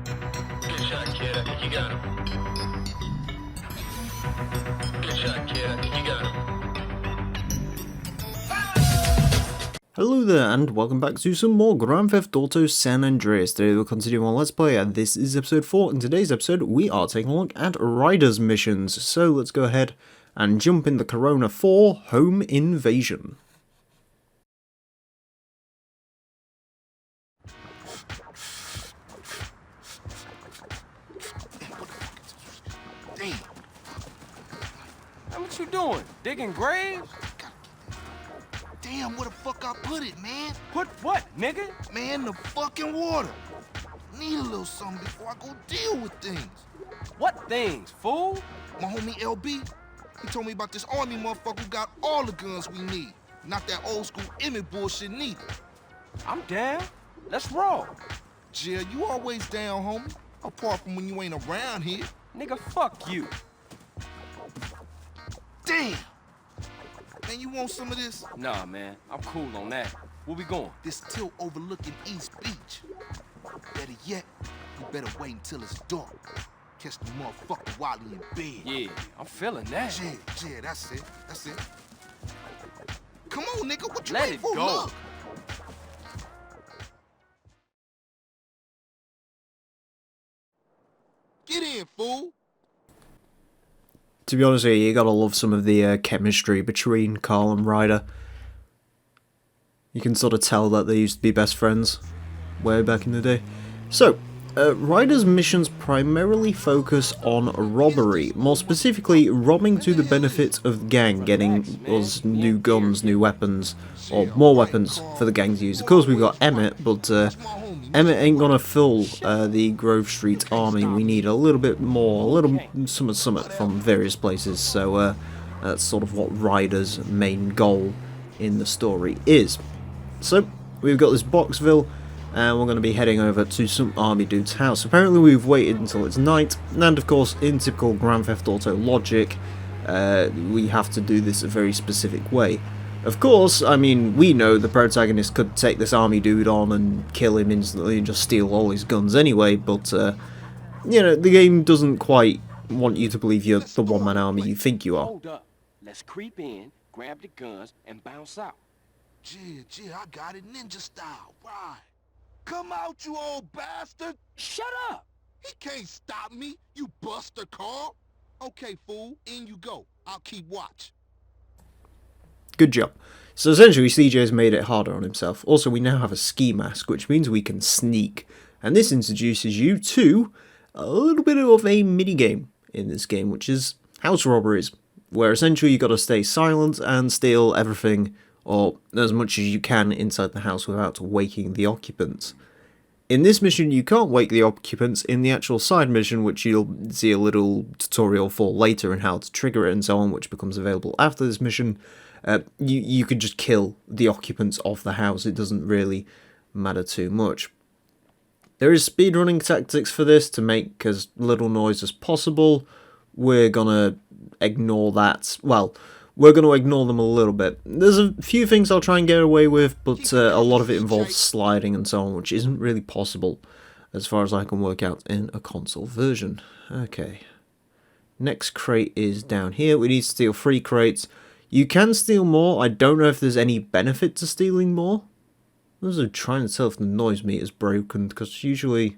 Good shot, kid. I think you got him. Good shot, kid. I think you got him. Hello there, and welcome back to some more Grand Theft Auto San Andreas. Today we'll continue on Let's Play, and this is episode 4. In today's episode, we are taking a look at Ryder's missions. So let's go ahead and jump in the Corona 4 Home Invasion. Damn. Hey, what you doing? Digging graves? Damn, where the fuck I put it, man? Put what, nigga? Man, the fucking water. Need a little something before I go deal with things. What things, fool? My homie LB, he told me about this army motherfucker who got all the guns we need. Not that old school Emmett bullshit neither. I'm down. Let's roll. Jill, you always down, homie. Apart from when you ain't around here. Nigga, fuck you. Damn. Man, you want some of this? Nah, man. I'm cool on that. Where we going? This tilt overlooking East Beach. Better yet, you better wait until it's dark. Catch the motherfucker while he in bed. Yeah, I'm feeling that. Yeah, that's it. Come on, nigga, what you Let waiting it for? go. Look. Get in, fool. To be honest with you, you gotta love some of the chemistry between Carl and Ryder. You can sort of tell that they used to be best friends way back in the day. So, Ryder's missions primarily focus on robbery, more specifically robbing to the benefit of the gang, getting us new guns, new weapons, or more weapons for the gang to use. Of course we've got Emmett, but Emmett ain't gonna fill the Grove Street army. We need a little bit more, a little summit from various places, so that's sort of what Ryder's main goal in the story is. So, we've got this Boxville, and we're going to be heading over to some army dude's house. Apparently we've waited until it's night, and of course, in typical Grand Theft Auto logic, we have to do this a very specific way. Of course, I mean, we know the protagonist could take this army dude on and kill him instantly and just steal all his guns anyway, but, you know, the game doesn't quite want you to believe you're the one-man army you think you are. Hold up. Let's creep in, grab the guns, and bounce out. Yeah, I got it ninja style. Right. Come out, you old bastard. Shut up! He can't stop me, you buster Carl. Okay, fool, in you go. I'll keep watch. Good job. So essentially CJ's made it harder on himself. Also, we now have a ski mask, which means we can sneak. And this introduces you to a little bit of a minigame in this game, which is house robberies, where essentially you got to stay silent and steal everything, or as much as you can inside the house without waking the occupants. In this mission you can't wake the occupants. In the actual side mission, which you'll see a little tutorial for later and how to trigger it and so on, which becomes available after this mission, you could just kill the occupants of the house. It doesn't really matter too much. There is speedrunning tactics for this to make as little noise as possible. We're gonna ignore that. Well, we're going to ignore them a little bit. There's a few things I'll try and get away with, but a lot of it involves sliding and so on, which isn't really possible as far as I can work out in a console version. Okay. Next crate is down here. We need to steal 3 crates. You can steal more. I don't know if there's any benefit to stealing more. I was trying to tell if the noise meter's broken, because usually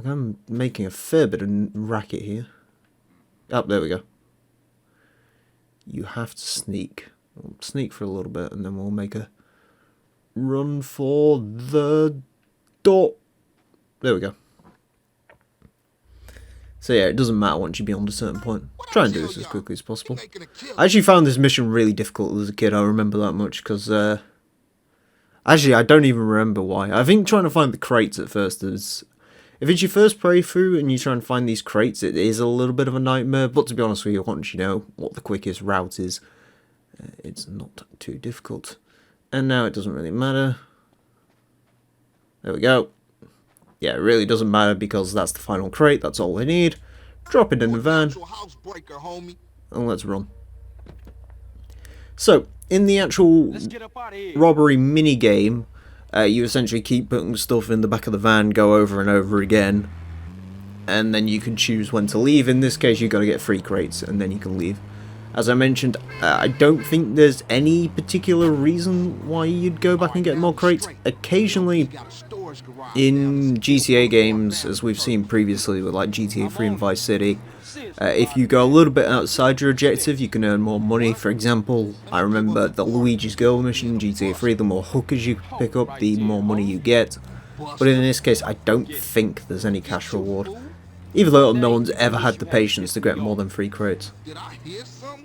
I'm making a fair bit of racket here. Oh, there we go. You have to sneak. We'll sneak for a little bit and then we'll make a run for the door. There we go. So yeah, it doesn't matter once you're beyond a certain point. Try and do this as quickly as possible. I actually found this mission really difficult as a kid. I remember that much because actually I don't even remember why. I think trying to find the crates at first is... If it's your first playthrough and you try and find these crates, it is a little bit of a nightmare, but to be honest with you, once you know what the quickest route is, it's not too difficult. And now it doesn't really matter. There we go. Yeah, it really doesn't matter because that's the final crate, that's all we need. Drop it in the van, and let's run. So, in the actual robbery minigame, You essentially keep putting stuff in the back of the van, go over and over again, and then you can choose when to leave. In this case, you've got to get 3 crates, and then you can leave. As I mentioned, I don't think there's any particular reason why you'd go back and get more crates. Occasionally, in GTA games, as we've seen previously with like GTA 3 and Vice City, if you go a little bit outside your objective, you can earn more money. For example, I remember the Luigi's Girl mission in GTA 3, the more hookers you pick up, the more money you get. But in this case, I don't think there's any cash reward. Even though no one's ever had the patience to get more than 3 crates. Did I hear something?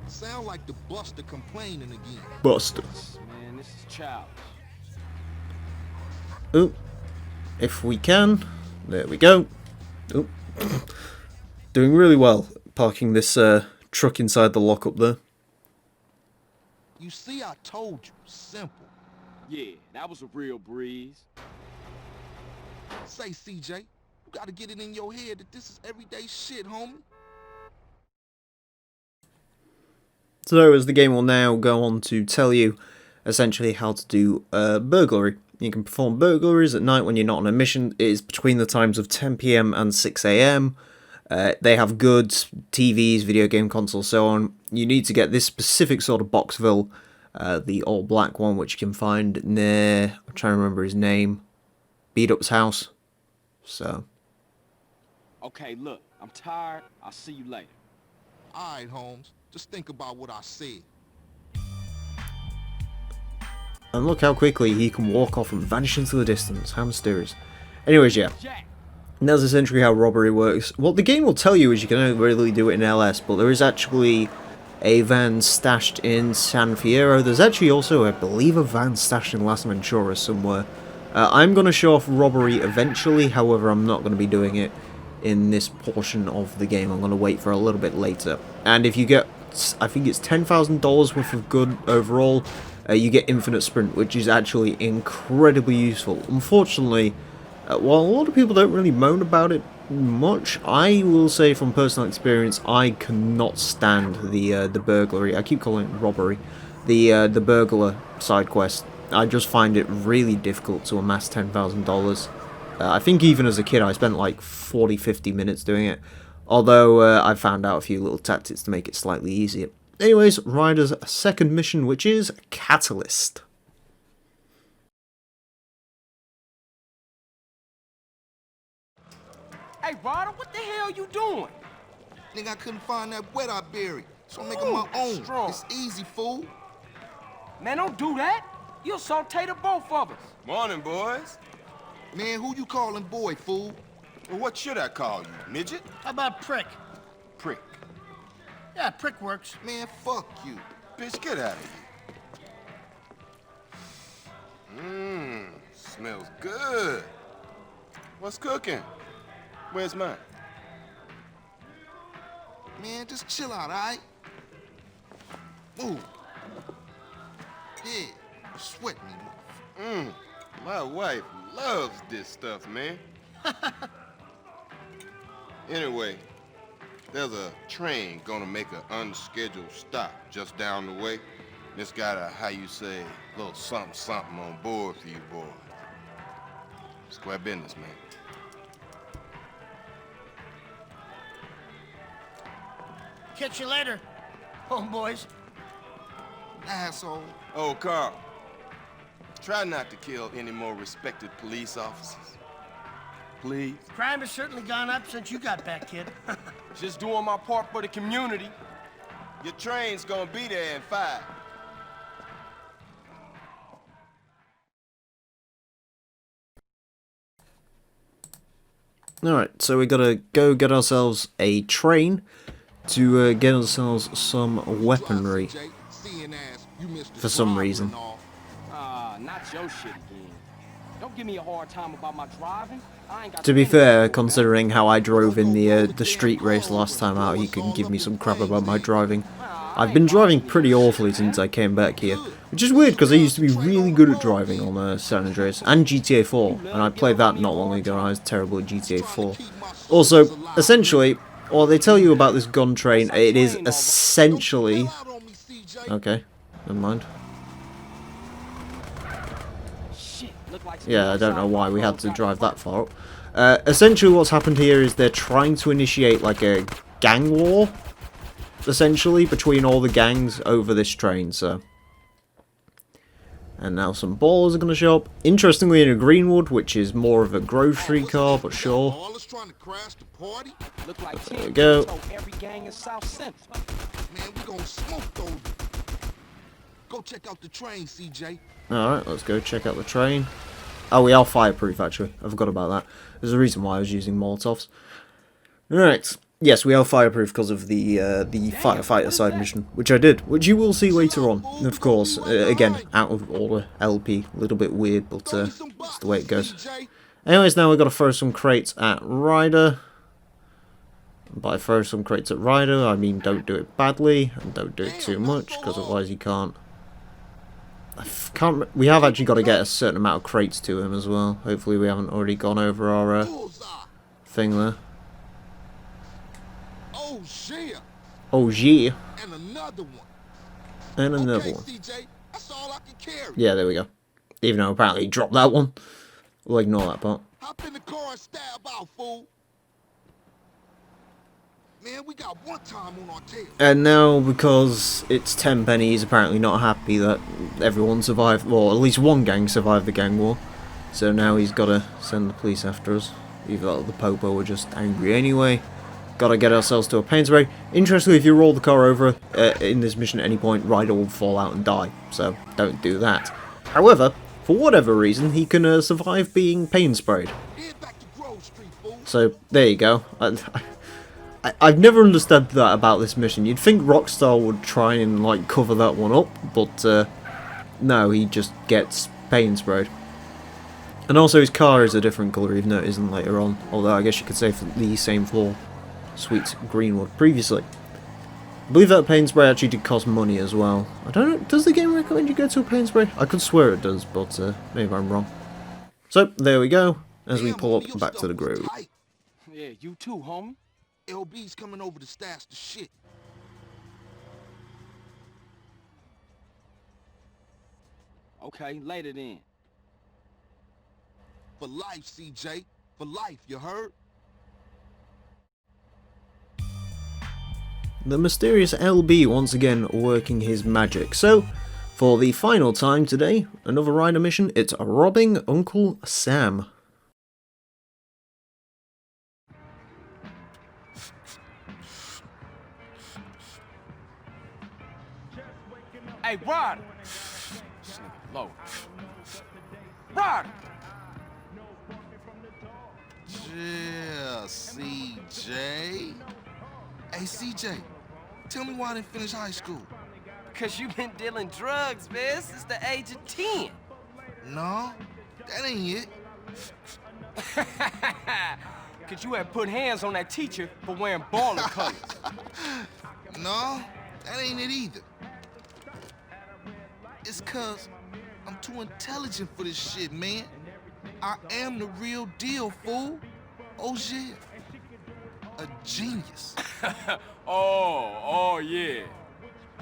Sound like the Busta complaining again. Busta. Man, this is childish. Oh, if we can. There we go. Oh. Doing really well parking this truck inside the lockup there. You see, I told you. Simple. Yeah, that was a real breeze. Say, CJ, you gotta get it in your head that this is everyday shit, homie. So as the game will now go on to tell you essentially how to do burglary. You can perform burglaries at night when you're not on a mission. It is between the times of 10 PM and 6 AM. They have goods, TVs, video game consoles, so on. You need to get this specific sort of Boxville, the all black one, which you can find near, I'm trying to remember his name, Beat Up's house. So. Okay, look, I'm tired. I'll see you later. Alright, Holmes. Just think about what I said. And look how quickly he can walk off and vanish into the distance. How mysterious. Anyways, yeah. And that's essentially how robbery works. What the game will tell you is you can only really do it in LS, but there is actually a van stashed in San Fierro. There's actually also, I believe, a van stashed in Las Venturas somewhere. I'm going to show off robbery eventually, however, I'm not going to be doing it in this portion of the game. I'm going to wait for a little bit later. And if you get, I think it's $10,000 worth of good overall, you get infinite sprint, which is actually incredibly useful. Unfortunately, while a lot of people don't really moan about it much, I will say from personal experience, I cannot stand the burglary. I keep calling it robbery. The burglar side quest. I just find it really difficult to amass $10,000. I think even as a kid, I spent like 40-50 minutes doing it. Although I found out a few little tactics to make it slightly easier. Anyways, Ryder's second mission, which is Catalyst. Hey, Ryder, what the hell you doing? Nigga, I couldn't find that wet I buried, so I'm making my own. Strong. It's easy, fool. Man, don't do that. You'll saute the both of us. Morning, boys. Man, who you calling boy, fool? Well, what should I call you, midget? How about prick? Prick. Yeah, prick works. Man, fuck you. Bitch, get out of here. Smells good. What's cooking? Where's mine? Man, just chill out, alright? Move. Yeah, sweat me. My wife loves this stuff, man. Anyway, there's a train gonna make an unscheduled stop just down the way. It's got a, how you say, little something on board for you boys. Square business, man. Catch you later, homeboys. Asshole. Oh, Carl, try not to kill any more respected police officers. Please. Crime has certainly gone up since you got back, kid. Just doing my part for the community. Your train's gonna be there in 5. Alright, so we gotta go get ourselves a train to get ourselves some weaponry for some reason. Not your shit again. Don't give me a hard time about my driving. I ain't got To be fair, considering how I drove in the street race last time out, you can give me some crap about my driving. I've been driving pretty awfully since I came back here, which is weird because I used to be really good at driving on San Andreas and GTA 4, and I played that not long ago and I was terrible at GTA 4. Also, essentially, what they tell you about this gun train, it is essentially... Okay, never mind. Shit. yeah, I don't know why we had to drive that far up. Essentially what's happened here is they're trying to initiate like a gang war, essentially, between all the gangs over this train, so. And now some ballers are going to show up. Interestingly, in a Greenwood, which is more of a grocery car, but sure. Look like There we go. every gang in South Central. Man, we gonna smoke those. Go check out the train, CJ. Alright, let's go check out the train. Oh, we are fireproof, actually. I forgot about that. There's a reason why I was using Molotovs. Alright. Yes, we are fireproof because of the firefighter side mission, which I did, which you will see later on. Of course, again, out of order, LP, a little bit weird, but that's the way it goes. Anyways, now we've got to throw some crates at Ryder. By throw some crates at Ryder, I mean don't do it badly, and don't do it too much, because otherwise you can't... We have actually got to get a certain amount of crates to him as well. Hopefully we haven't already gone over our thing there. Oh yeah. Oh yeah. And another one. And another one. CJ, that's all I can carry. Yeah, there we go. Even though apparently he dropped that one. We'll ignore that part. Hop in the car and stab out, fool. Man, we got one time on our tail. And now, because it's Tenpenny, he's apparently not happy that everyone survived, or at least one gang survived the gang war. So now he's got to send the police after us. Even though the Popo were just angry anyway. Gotta get ourselves to a paint spray. Interestingly, if you roll the car over in this mission at any point, Ryder will fall out and die. So don't do that. However, for whatever reason, he can survive being paint sprayed. So there you go. I've never understood that about this mission. You'd think Rockstar would try and like cover that one up, but no, he just gets paint sprayed. And also his car is a different colour, even though it isn't later on. Although I guess you could say for the same floor. Sweet Greenwood previously. I believe that paint spray actually did cost money as well. I don't know, does the game recommend you go to a paint spray? I could swear it does, but maybe I'm wrong. So, there we go, as we pull up back to the grove. Yeah, you too, homie. LB's coming over to stash the shit. Okay, later then. For life, CJ. For life, you heard? The mysterious LB once again working his magic. So, for the final time today, another Ryder mission, it's robbing Uncle Sam. Hey, Ryder! This nigga low. Ryder! Yeah, CJ. Hey, CJ, tell me why I didn't finish high school. Because you've been dealing drugs, man, since the age of 10. No, that ain't it. Because you had put hands on that teacher for wearing baller colors. No, that ain't it either. It's cause I'm too intelligent for this shit, man. I am the real deal, fool. Oh, yeah. A genius. Oh, yeah.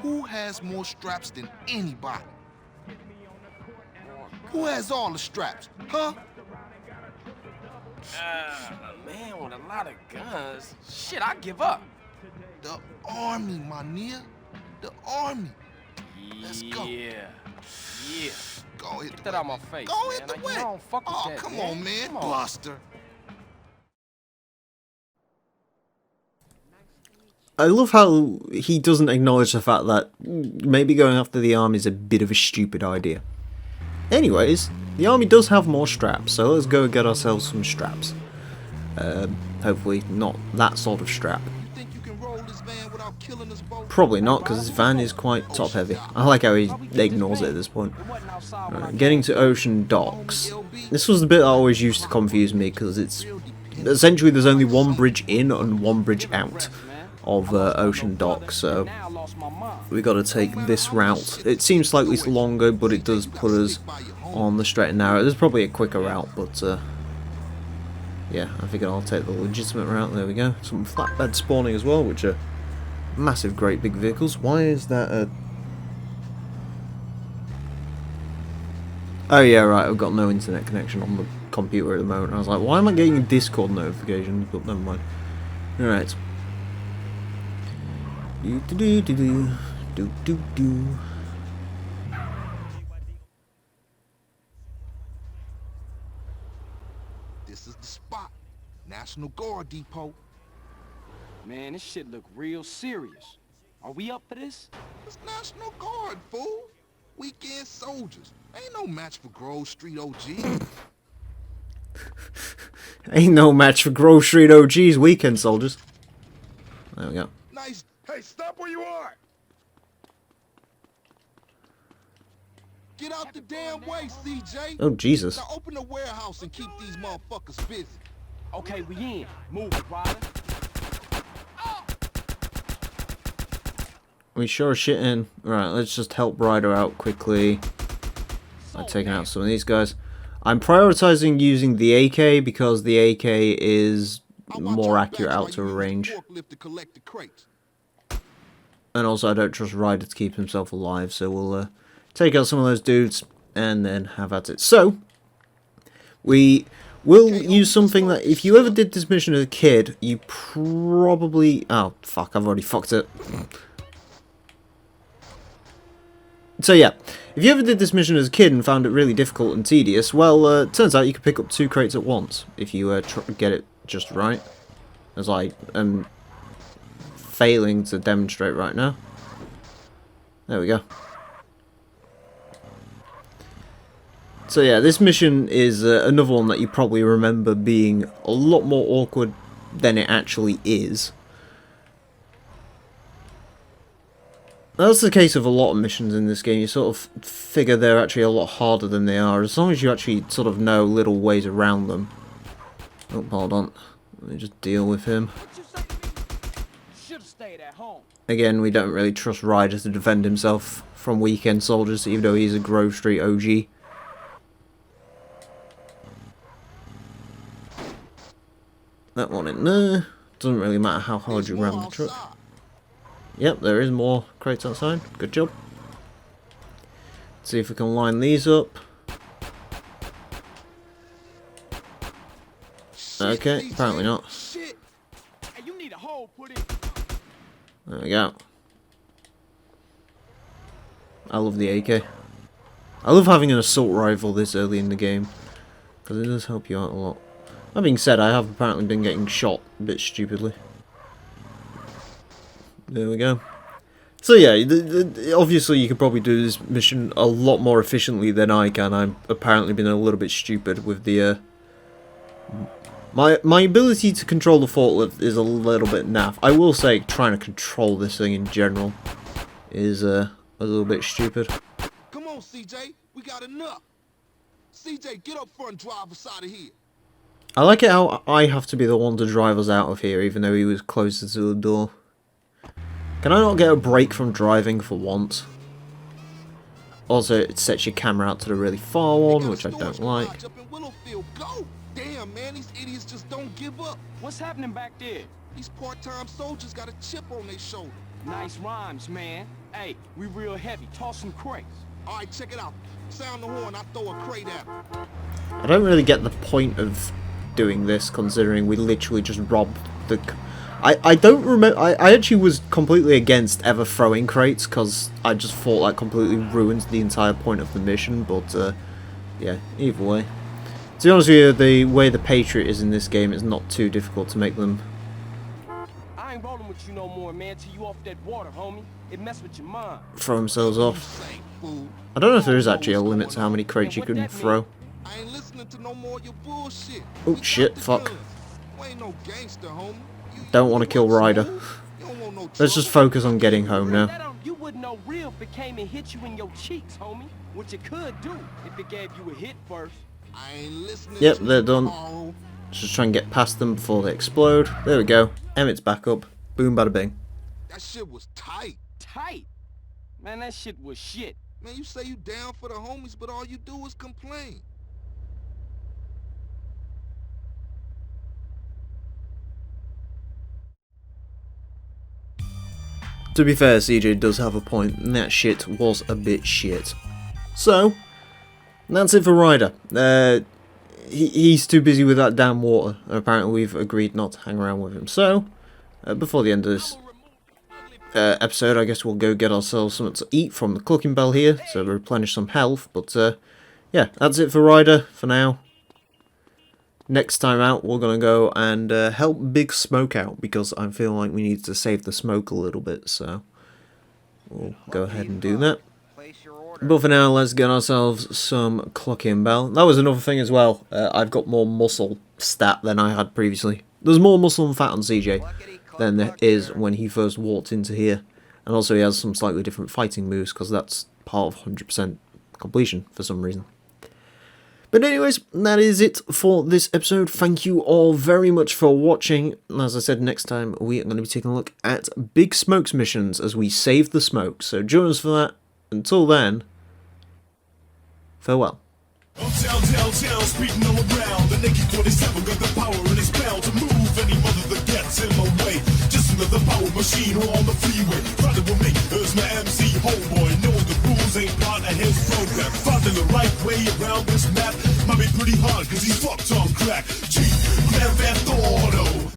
Who has more straps than anybody? Who has all the straps, huh? A man with a lot of guns. Shit, I give up. The army, my nigga. The army. Let's go. Yeah. Go hit Get the that wet. out my face, Go man. hit the Like, wet. you don't fuck with Oh, that, come man. on, man. Come on. Buster. I love how he doesn't acknowledge the fact that maybe going after the army is a bit of a stupid idea. Anyways, the army does have more straps, so let's go get ourselves some straps. Hopefully not that sort of strap. You think you can roll this van without killing us both? Probably not, because this van is quite top heavy. I like how he ignores it at this point. Right, getting to Ocean Docks. This was the bit that always used to confuse me, because it's essentially there's only one bridge in and one bridge out of Ocean Docks, so we got to take this route. It seems slightly longer, but it does put us on the straight and narrow. There's probably a quicker route, but yeah, I figured I'll take the legitimate route. There we go. Some flatbed spawning as well, which are massive, great big vehicles. Why is that a... Oh yeah, right, I've got no internet connection on the computer at the moment. I was like, why am I getting Discord notifications? But never mind. Alright. Do do do do do do do. This is the spot. National Guard Depot. Man, this shit look real serious. Are we up for this? It's National Guard, fool. Weekend soldiers. Ain't no match for Grove Street OG. Ain't no match for Grove Street OG's weekend soldiers. There we go. Nice. Hey, stop where you are. Get out the damn way, CJ. Oh, Jesus. Now open the warehouse and keep these motherfuckers busy. Okay, we in. Move it, Ryder. We sure as shit in. Right, let's just help Ryder out quickly by taking out some of these guys. I'm prioritizing using the AK because the AK is more accurate out to range. And also I don't trust Ryder to keep himself alive, so we'll take out some of those dudes and then have at it. So, we will use something that if you ever did this mission as a kid, you probably... Oh, fuck, I've already fucked it. So yeah, if you ever did this mission as a kid and found it really difficult and tedious, well, it turns out you can pick up 2 crates at once if you get it just right, as I am failing to demonstrate right now. There we go. So yeah, this mission is another one that you probably remember being a lot more awkward than it actually is. That's the case of a lot of missions in this game. You sort of figure they're actually a lot harder than they are, as long as you actually sort of know little ways around them. Oh, hold on. Let me just deal with him. Again, we don't really trust Ryder to defend himself from weekend soldiers, even though he's a Grove Street OG. That one in there. Doesn't really matter how hard you ram the truck. Yep, there is more crates outside. Good job. Let's see if we can line these up. Okay, apparently not. There we go. I love the AK. I love having an assault rifle this early in the game, because it does help you out a lot. That being said, I have apparently been getting shot a bit stupidly. There we go. So yeah, obviously you could probably do this mission a lot more efficiently than I can. I've apparently been a little bit stupid with the... My ability to control the forklift is a little bit naff. I will say trying to control this thing in general is a little bit stupid. Come on, CJ, we got enough. CJ, get up front and drive us out of here. I like it how I have to be the one to drive us out of here, even though he was closer to the door. Can I not get a break from driving for once? Also, it sets your camera out to the really far one, which I don't like. Damn, man, these idiots just don't give up. What's happening back there? These part-time soldiers got a chip on their shoulder. Nice rhymes, man. Hey, we real heavy. Toss some crates. All right, check it out. Sound the horn, I throw a crate at them. I don't really get the point of doing this, considering we literally just robbed the... I don't remember... I actually was completely against ever throwing crates, because I just thought that completely ruins the entire point of the mission, but, yeah, either way. To be honest with you, the way the Patriot is in this game, it's not too difficult to make them... I ain't rolling with you no more, man, till you off that water, homie. It messed with your mind. Throw themselves off. I don't know if there is actually a limit to how many crates you can throw. I ain't listening to no more of your bullshit. Oh shit, fuck. You ain't no gangster, homie. Don't want to kill Ryder. Let's just focus on getting home now. You wouldn't know real if it came and hit you in your cheeks, homie. What you could do if it gave you a hit first. I ain't listening. Yep, they're done. Let's just try and get past them before they explode. There we go. Emmett's back up. Boom, bada bing. That shit was tight. Tight? Man, that shit was shit. Man, you say you down for the homies, but all you do is complain. To be fair, CJ does have a point, and that shit was a bit shit. So, And that's it for Ryder. He's too busy with that damn water, and apparently we've agreed not to hang around with him. So, before the end of this episode, I guess we'll go get ourselves something to eat from the cooking bell here, to replenish some health. But yeah, that's it for Ryder for now. Next time out, we're going to go and help Big Smoke out, because I feel like we need to save the smoke a little bit, so we'll go ahead and do that. But for now, let's get ourselves some clocking bell. That was another thing as well. I've got more muscle stat than I had previously. There's more muscle and fat on CJ than there is when he first walked into here. And also he has some slightly different fighting moves, because that's part of 100% completion for some reason. But anyways, that is it for this episode. Thank you all very much for watching. As I said, next time we are going to be taking a look at Big Smoke's missions as we save the smoke. So join us for that. Until then, farewell. Uptown, downtown, speeding all around. The naked 47 got the power and it's bound to move any mother that gets in my way. Just another power machine on the freeway. Riding with me, there's my MC homeboy. Knowing the rules ain't part of his program. Finding the right way around this map might be pretty hard, cause he's fucked on crack. Gee, Grand Theft Auto.